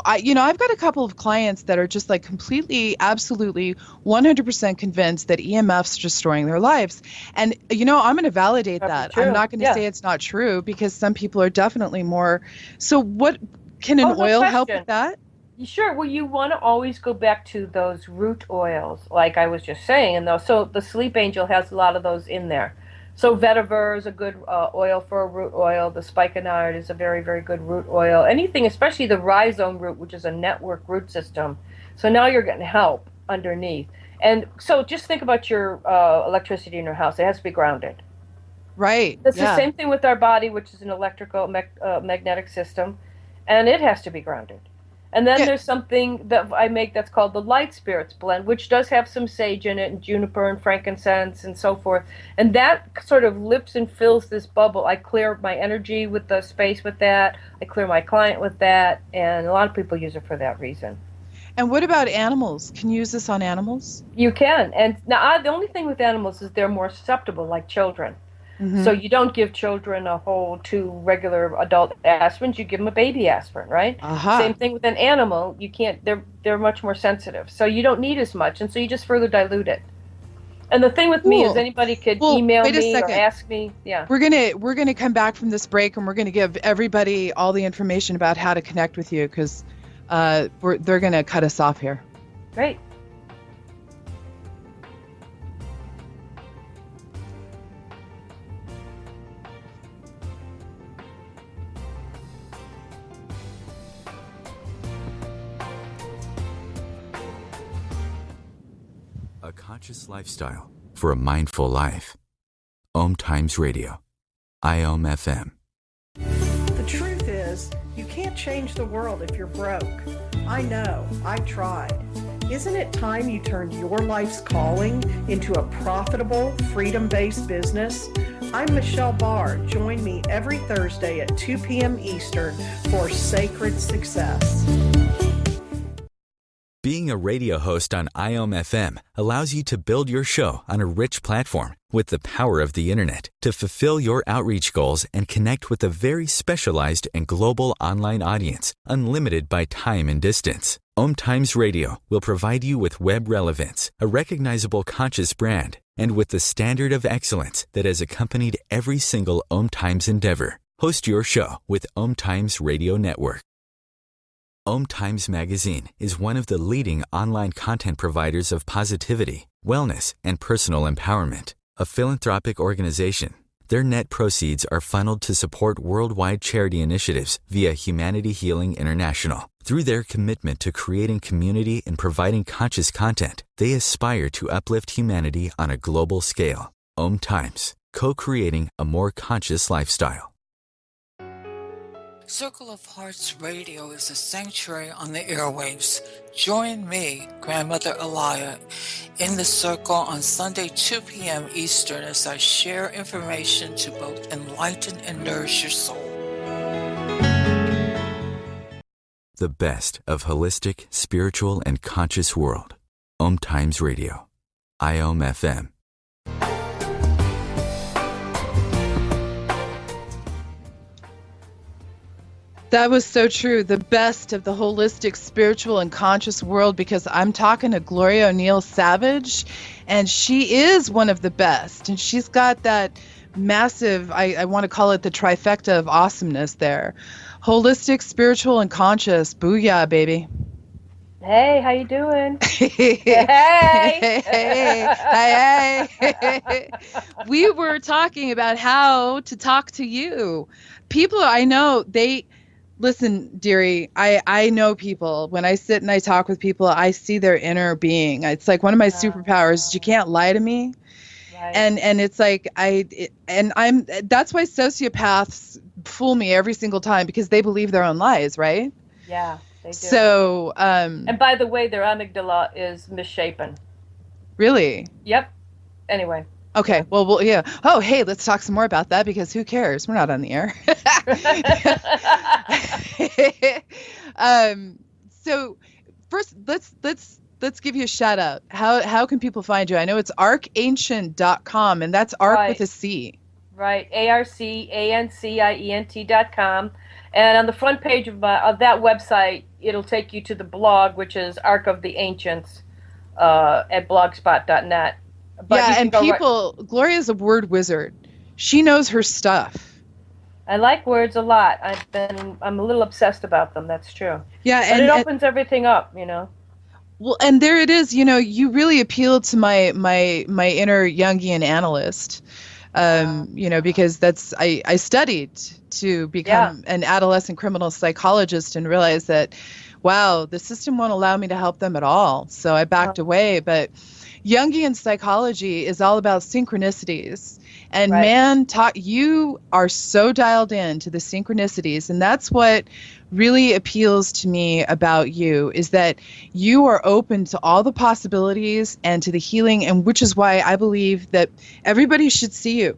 S2: I've got a couple of clients that are just like completely, absolutely 100% convinced that EMFs are destroying their lives. And, I'm going to validate that. I'm not going to say it's not true, because some people are definitely more. So what can an oil help with that?
S3: Sure. Well, you want to always go back to those root oils, like I was just saying. And so the sleep angel has a lot of those in there. So vetiver is a good oil for a root oil. The spikenard is a very, very good root oil. Anything, especially the rhizome root, which is a network root system. So now you're getting help underneath. And so just think about your electricity in your house. It has to be grounded.
S2: Right.
S3: It's the same thing with our body, which is an electrical magnetic system, and it has to be grounded. And then there's something that I make that's called the Light Spirits Blend, which does have some sage in it, and juniper and frankincense and so forth. And that sort of lifts and fills this bubble. I clear my energy with the space with that. I clear my client with that. And a lot of people use it for that reason.
S2: And what about animals? Can you use this on animals?
S3: You can. And now the only thing with animals is they're more susceptible, like children. So you don't give children a whole 2 regular adult aspirins. You give them a baby aspirin, right? Same thing with an animal. You can't. They're much more sensitive. So you don't need as much, and so you just further dilute it. And the thing with me is anybody could email me or ask me. Yeah.
S2: We're gonna come back from this break, and we're gonna give everybody all the information about how to connect with you, because they're gonna cut us off here.
S3: Great.
S1: A conscious lifestyle for a mindful life. OMTimes Radio. IOM FM.
S8: The truth is, you can't change the world if you're broke. I know, I've tried. Isn't it time you turned your life's calling into a profitable, freedom-based business? I'm Michelle Barr. Join me every Thursday at 2 p.m. Eastern for Sacred Success.
S1: Being a radio host on IOM FM allows you to build your show on a rich platform with the power of the internet to fulfill your outreach goals and connect with a very specialized and global online audience, unlimited by time and distance. OMTimes Radio will provide you with web relevance, a recognizable conscious brand, and with the standard of excellence that has accompanied every single OMTimes endeavor. Host your show with OMTimes Radio Network. OMTimes Magazine is one of the leading online content providers of positivity, wellness, and personal empowerment. A philanthropic organization, their net proceeds are funneled to support worldwide charity initiatives via Humanity Healing International. Through their commitment to creating community and providing conscious content, they aspire to uplift humanity on a global scale. OMTimes, co-creating a more conscious lifestyle.
S9: Circle of Hearts Radio is a sanctuary on the airwaves. Join me, Grandmother Elia, in the circle on Sunday, 2 p.m. Eastern, as I share information to both enlighten and nourish your soul.
S1: The best of holistic, spiritual, and conscious world. OMTimes Radio. IOM FM.
S2: That was so true. The best of the holistic, spiritual, and conscious world, because I'm talking to Gloria O'Neil-Savage, and she is one of the best. And she's got that massive, I want to call it the trifecta of awesomeness there. Holistic, spiritual, and conscious. Booyah, baby.
S3: Hey, how you doing?
S2: Hey,
S3: Hey.
S2: hey. We were talking about how to talk to you. People, I know they listen, dearie. I know people. When I sit and I talk with people, I see their inner being. It's like one of my superpowers is you can't lie to me.
S3: Right.
S2: And it's like that's why sociopaths fool me every single time, because they believe their own lies, right?
S3: Yeah, they do.
S2: So,
S3: and by the way, their amygdala is misshapen.
S2: Really?
S3: Yep. Anyway.
S2: Okay.
S3: Yeah.
S2: Well, yeah. Oh, hey, let's talk some more about that, because who cares? We're not on the air. So first, let's give you a shout out. How can people find you? I know it's ArcAncient.com, and that's arc with a C.
S3: Right. ArcAncient.com. And on the front page of that website, it'll take you to the blog, which is Arc of the Ancients at blogspot.net. But
S2: yeah, and people, Gloria's a word wizard. She knows her stuff.
S3: I like words a lot. I'm a little obsessed about them. That's true.
S2: Yeah,
S3: but it opens everything up, you know.
S2: Well, and there it is. You know, you really appeal to my inner Jungian analyst. You know, because that's I studied to become an adolescent criminal psychologist, and realized that, wow, the system won't allow me to help them at all. So I backed away. But Jungian psychology is all about synchronicities. And man, you are so dialed in to the synchronicities. And that's what really appeals to me about you, is that you are open to all the possibilities and to the healing, and which is why I believe that everybody should see you.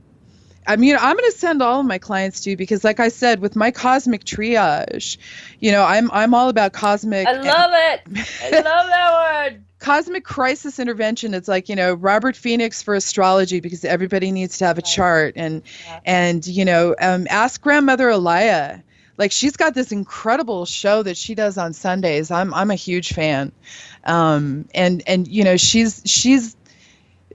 S2: I mean, I'm going to send all of my clients to you, because like I said, with my cosmic triage, you know, I'm all about cosmic.
S3: I love it. I love that word.
S2: Cosmic crisis intervention. It's like, you know, Robert Phoenix for astrology, because everybody needs to have a chart. And you know, ask Grandmother Elia. Like, she's got this incredible show that she does on Sundays. I'm a huge fan. And you know, she's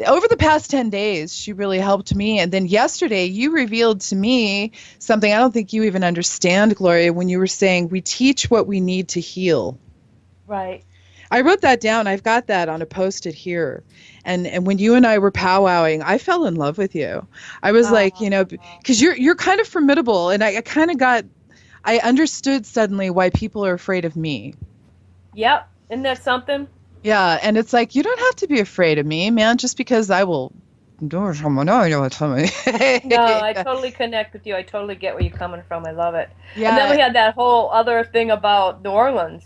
S2: over the past 10 days, she really helped me. And then yesterday, you revealed to me something I don't think you even understand, Gloria, when you were saying we teach what we need to heal.
S3: Right.
S2: I wrote that down. I've got that on a Post-it here. And when you and I were powwowing, I fell in love with you. I was like, you know, because you're kind of formidable. And I understood suddenly why people are afraid of me.
S3: Yep. Isn't that something?
S2: Yeah. And it's like, you don't have to be afraid of me, man, just because I will do someone. No, I
S3: totally connect with you. I totally get where you're coming from. I love it.
S2: Yeah.
S3: And then we had that whole other thing about New Orleans.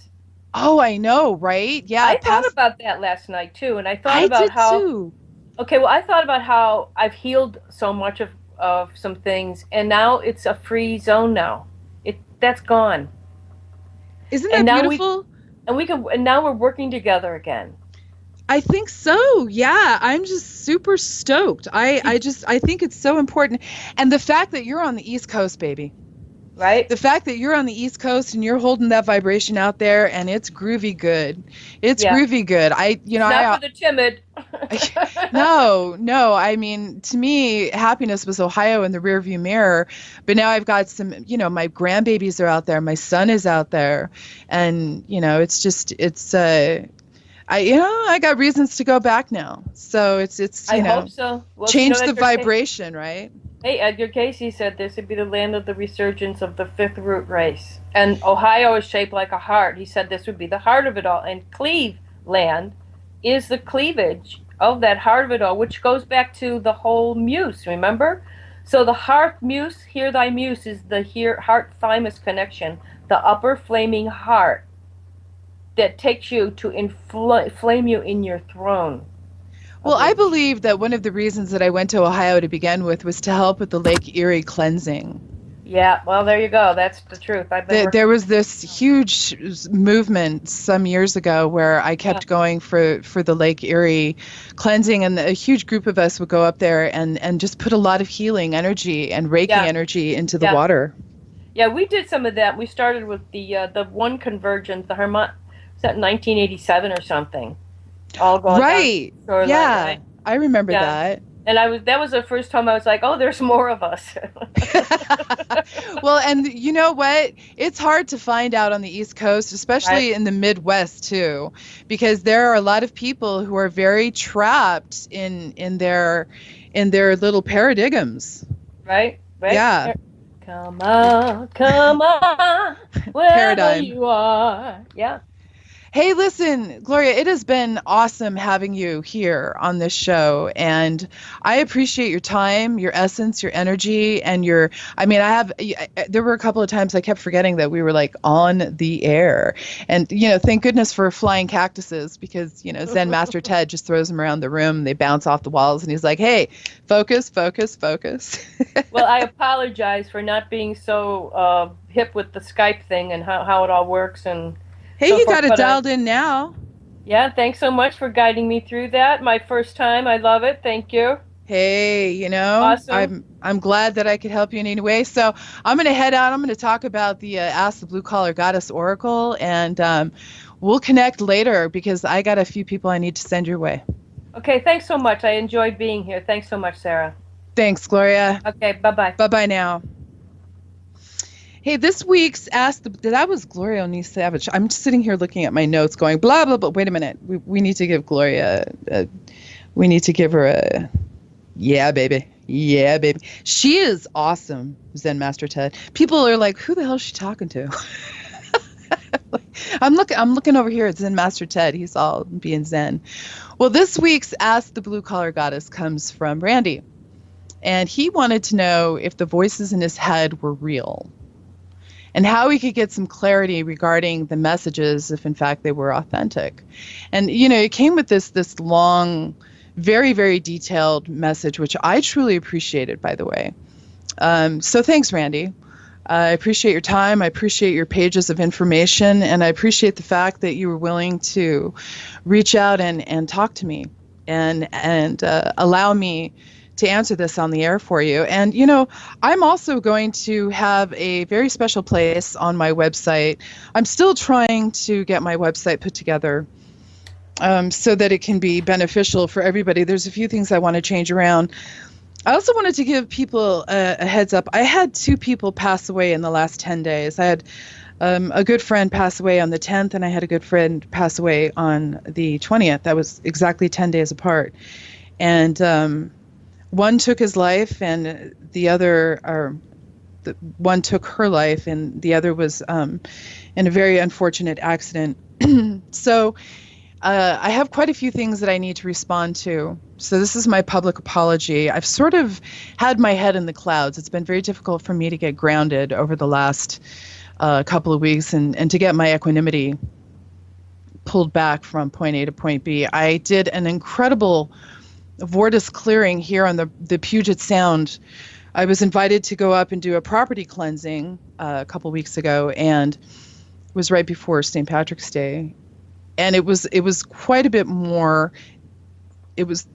S2: Oh, I know, right? Yeah.
S3: I thought about that last night too, and I thought about how. Too. Okay, well, I thought about how I've healed so much of some things, and now it's a free zone now. That's gone.
S2: Isn't that beautiful?
S3: And now we're working together again.
S2: I think so. Yeah, I'm just super stoked. I think it's so important, and the fact that you're on the East Coast, baby.
S3: Right.
S2: The fact that you're on the East Coast and you're holding that vibration out there, and it's groovy good. It's groovy good.
S3: It's not for the timid.
S2: No. I mean, to me, happiness was Ohio in the rearview mirror. But now I've got some, you know, my grandbabies are out there. My son is out there. And, you know, I got reasons to go back now. So it's
S3: I hope so. Well,
S2: change the vibration, right?
S3: Hey, Edgar Casey said this would be the land of the resurgence of the fifth root race. And Ohio is shaped like a heart. He said this would be the heart of it all. And Cleveland is the cleavage of that heart of it all, which goes back to the whole muse, remember? So the heart muse, hear thy muse, is the heart-thymus connection, the upper flaming heart that takes you to inflame you in your throne.
S2: Well, I believe that one of the reasons that I went to Ohio to begin with was to help with the Lake Erie cleansing.
S3: Yeah, well, there you go. That's the truth.
S2: There was this huge movement some years ago where I kept going for the Lake Erie cleansing, and a huge group of us would go up there and just put a lot of healing energy and Reiki energy into the water.
S3: Yeah, we did some of that. We started with the one convergence, the Hermon, was that 1987 or something? All going down
S2: Right.
S3: the shoreline,
S2: Yeah,
S3: right?
S2: I remember
S3: Yeah.
S2: that.
S3: And that was the first time I was like, oh, there's more of us.
S2: Well, and you know what? It's hard to find out on the East Coast,
S3: Right,
S2: especially in the Midwest too, because there are a lot of people who are very trapped in their little paradigms.
S3: right, right.
S2: Yeah,
S3: Come on, wherever
S2: paradigm.
S3: you are. Yeah.
S2: Hey, listen, Gloria, it has been awesome having you here on this show. And I appreciate your time, your essence, your energy, and I mean, there were a couple of times I kept forgetting that we were like on the air. And, thank goodness for flying cactuses because, Zen Master Ted just throws them around the room. They bounce off the walls and he's like, hey, focus, focus, focus.
S3: Well, I apologize for not being so hip with the Skype thing and how it all works and
S2: Hey,
S3: so
S2: you
S3: forth.
S2: got it
S3: But
S2: dialed in now.
S3: yeah, thanks so much for guiding me through that. My first time. I love it. Thank you.
S2: Hey,
S3: Awesome.
S2: I'm glad that I could help you in any way. So I'm going to head out. I'm going to talk about the Ask the Blue Collar Goddess Oracle, and we'll connect later because I got a few people I need to send your way.
S3: Okay, thanks so much. I enjoyed being here. Thanks so much, Sarah.
S2: Thanks, Gloria.
S3: Okay, bye-bye.
S2: Bye-bye now. Hey, this week's that was Gloria O'Neil-Savage. I'm just sitting here looking at my notes going, blah, blah, blah. Wait a minute. We need to give Gloria, we need to give her a, yeah, baby. Yeah, baby. She is awesome, Zen Master Ted. People are like, who the hell is she talking to? I'm looking over here at Zen Master Ted. He's all being Zen. Well, this week's Ask the Blue Collar Goddess comes from Randy. And he wanted to know if the voices in his head were real and how he could get some clarity regarding the messages if in fact they were authentic. And it came with this long, very, very detailed message, which I truly appreciated, by the way. So thanks, Randy. I appreciate your time. I appreciate your pages of information, and I appreciate the fact that you were willing to reach out and talk to me and allow me to answer this on the air for you. And, I'm also going to have a very special place on my website. I'm still trying to get my website put together so that it can be beneficial for everybody. There's a few things I want to change around. I also wanted to give people a heads up. I had 2 people pass away in the last 10 days. I had a good friend pass away on the 10th, and I had a good friend pass away on the 20th. That was exactly 10 days apart. And one took his life, and one took her life, and the other was in a very unfortunate accident. So I have quite a few things that I need to respond to. So this is my public apology. I've sort of had my head in the clouds. It's been very difficult for me to get grounded over the last couple of weeks and to get my equanimity pulled back from point A to point B. I did an incredible vortex clearing here on the Puget Sound. I was invited to go up and do a property cleansing a couple weeks ago, and it was right before St. Patrick's Day. And it was quite a bit more. It was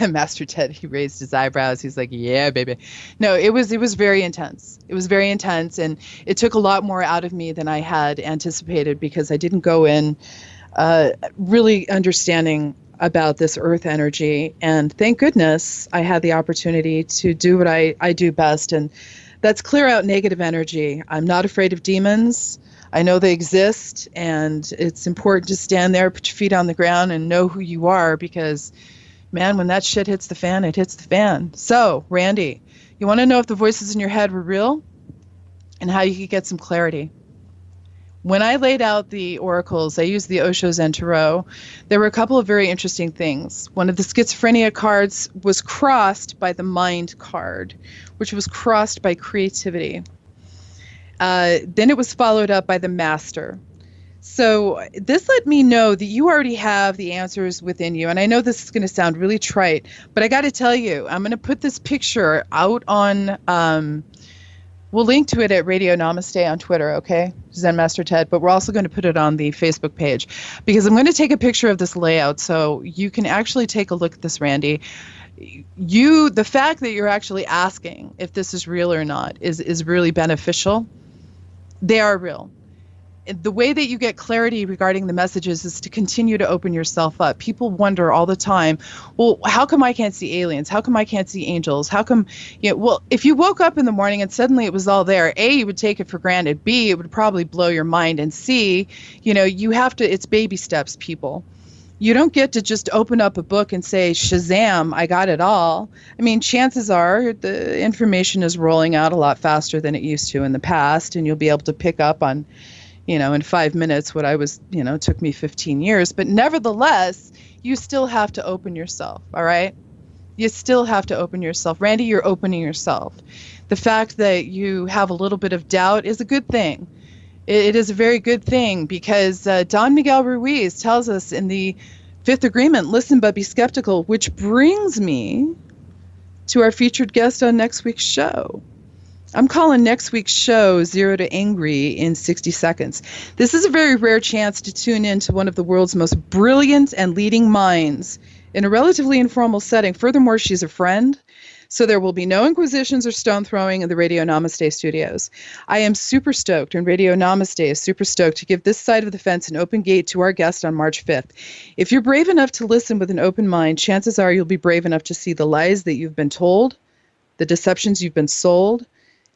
S2: Master Ted. He raised his eyebrows. He's like, "Yeah, baby." No, it was very intense. It was very intense, and it took a lot more out of me than I had anticipated because I didn't go in really understanding about this earth energy. And thank goodness I had the opportunity to do what I do best, and that's clear out negative energy. I'm not afraid of demons. I know they exist, and it's important to stand there, put your feet on the ground, and know who you are because, man, when that shit hits the fan, it hits the fan. So, Randy, you want to know if the voices in your head were real and how you could get some clarity? When I laid out the oracles, I used the Osho Zen Tarot. There were a couple of very interesting things. One of the schizophrenia cards was crossed by the mind card, which was crossed by creativity. Then it was followed up by the master. So this let me know that you already have the answers within you. And I know this is going to sound really trite, but I got to tell you, I'm going to put this picture out on We'll link to it at Radio Namaste on Twitter, okay? Zen Master Ted, but we're also going to put it on the Facebook page because I'm going to take a picture of this layout so you can actually take a look at this, Randy. The fact that you're actually asking if this is real or not is really beneficial. They are real. The way that you get clarity regarding the messages is to continue to open yourself up. People wonder all the time, well, how come I can't see aliens? How come I can't see angels? How come, well, if you woke up in the morning and suddenly it was all there, A, you would take it for granted. B, it would probably blow your mind. And C, you have to, it's baby steps, people. You don't get to just open up a book and say, Shazam, I got it all. I mean, chances are the information is rolling out a lot faster than it used to in the past, and you'll be able to pick up on, in 5 minutes what I was, took me 15 years. But nevertheless, you still have to open yourself, all right? You still have to open yourself. Randy, you're opening yourself. The fact that you have a little bit of doubt is a good thing. It is a very good thing because Don Miguel Ruiz tells us in the Fifth Agreement, listen but be skeptical, which brings me to our featured guest on next week's show. I'm calling next week's show 0 to Angry in 60 seconds. This is a very rare chance to tune in to one of the world's most brilliant and leading minds in a relatively informal setting. Furthermore, she's a friend, so there will be no inquisitions or stone throwing in the Radio Namaste studios. I am super stoked, and Radio Namaste is super stoked to give this side of the fence an open gate to our guest on March 5th. If you're brave enough to listen with an open mind, chances are you'll be brave enough to see the lies that you've been told, the deceptions you've been sold,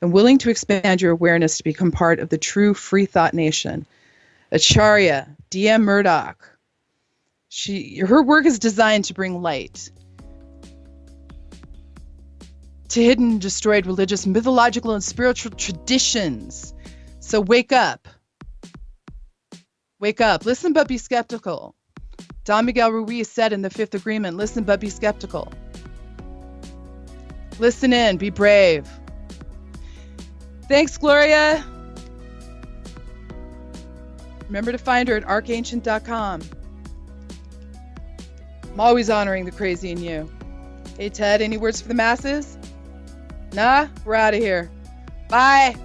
S2: and willing to expand your awareness to become part of the true free thought nation. Acharya D.M. Murdoch. Her work is designed to bring light to hidden, destroyed religious, mythological, and spiritual traditions. So wake up. Wake up. Listen but be skeptical. Don Miguel Ruiz said in the Fifth Agreement, listen but be skeptical. Listen in, be brave. Thanks, Gloria. Remember to find her at ArcAncient.com. I'm always honoring the crazy in you. Hey, Ted, any words for the masses? Nah, we're out of here. Bye.